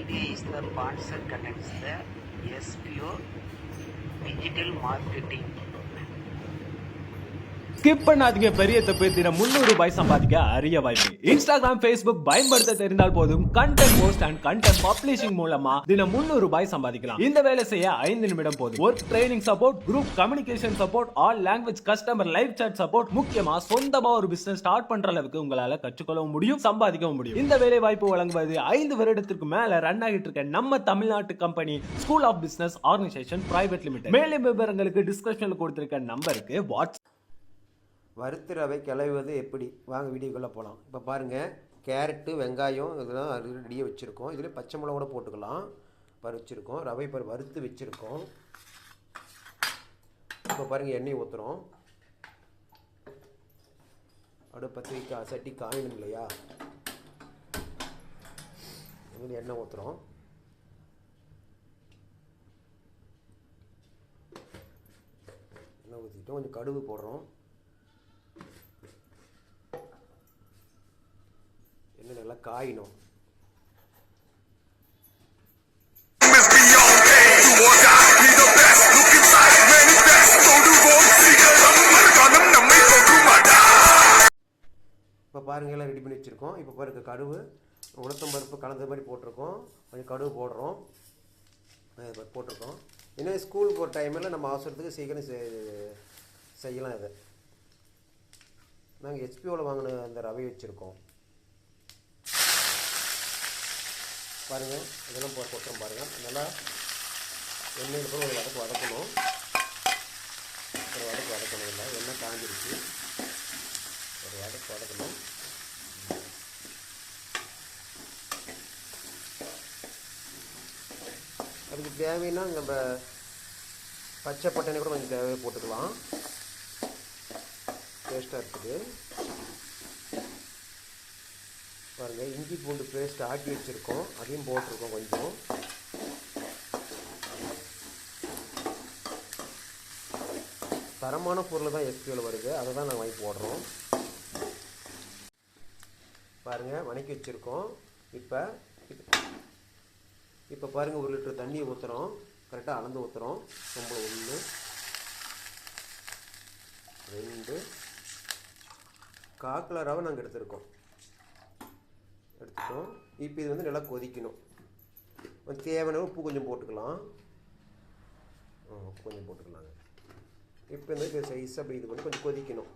Media is the sponsor connects the SPO digital marketing. Skip பண்ணாதீங்க பெரிய தப்பு. தினம் 300 ரூபாய் சம்பாதிக்க அரிய வாய்ப்பு. இன்ஸ்டாகிராம், Facebook பயன்படுத்த தெரிந்தால் போதும். Content post and content publishing மூலமா தினம் 300 ரூபாய் சம்பாதிக்கலாம். இந்த வேலை செய்ய 5 நிமிடம் போதும். Work training support, group communication support, all language customer live chat support, முக்கியமா சொந்தமா ஒரு பிசினஸ் ஸ்டார்ட் பண்ற அளவுக்கு உங்களால கற்றுக்கொள்ளவும் முடியும், சம்பாதிக்கவும் முடியும். இந்த வேலை வாய்ப்பு வழங்குவது 5 வருடத்திற்கு மேல ரன் ஆகிட்டு இருக்க நம்ம தமிழ்நாட்டு company school of business organisation private limited. மேலும் விவரங்களுக்கு டிஸ்கிரிப்ஷன்ல கொடுத்திருக்க நம்பருக்கு வாட்ஸ்அப். வறுத்து ரவை கிளவுவது எப்படி? வாங்க வீடியோக்குள்ளே போகலாம். இப்போ பாருங்கள், கேரட்டு, வெங்காயம் இதெல்லாம் ரெடியாக வச்சுருக்கோம். இதில் பச்சை மிளகா கூட போட்டுக்கலாம். வச்சுருக்கோம் ரவை வறுத்து வச்சுருக்கோம். இப்போ பாருங்கள், எண்ணெய் ஊற்றுறோம். அப்படியே பற்றி சட்டி காயணும் இல்லையா, இதில் எண்ணெய் ஊற்றுறோம். எண்ணெய் ஊற்றிட்டோம். கொஞ்சம் கடுகு போடுறோம். எண்ணெய் நல்லா காயணும். இப்போ பாருங்கள், எல்லாம் ரெடி பண்ணி வச்சுருக்கோம். இப்போ பாருங்கள், கடுகு உளுத்தம் பருப்பு கலந்த மாதிரி போட்டிருக்கோம். கொஞ்சம் கடுகு போடுறோம். போட்டிருக்கோம். இன்னும் ஸ்கூல் போகிற டைமில் நம்ம அவசரத்துக்கு சீக்கிரம் செய்யலாம். இதை நாங்கள் ஹெச்பிஓவில் வாங்கின அந்த ரவை வச்சுருக்கோம். பாருங்கள், இதெல்லாம் போட்டுறோம். பாருங்கள், நல்லா எண்ணெயில் போய் ஒரு வதக்கணும். ஒரு வதக்கணும். இல்லை எண்ணெய் காஞ்சிருச்சு. ஒரு வதக்கணும். அதுக்கு தேவைன்னா நம்ம பச்சை பட்டாணி கூட கொஞ்சம் தேவையை போட்டுக்கலாம். டேஸ்ட்டாக இருக்குது. பாருங்கள், இஞ்சி பூண்டு பேஸ்ட் ஆக்கி வச்சுருக்கோம். அதையும் போட்டிருக்கோம். கொஞ்சம் தரமான பொருள் தான் எஸ்பிஓவில் வருது. அதை தான் நாங்கள் வாங்கி போடுறோம். பாருங்கள், வணக்கி வச்சுருக்கோம். இப்போ பாருங்கள், 1 லிட்டர் தண்ணியை ஊற்றுறோம். கரெக்டாக அளந்து ஊற்றுறோம். ரொம்ப 1 2 காக்கில் ரவை நாங்கள் எடுத்துட்டோம். இப்போ இது வந்து நல்லா கொதிக்கணும். தேவையான உப்பு கொஞ்சம் போட்டுக்கலாம். உப்பு கொஞ்சம் போட்டுக்கலாங்க. இப்போ இந்த சைஸ் அப்படி இது பண்ணி கொஞ்சம் கொதிக்கணும்.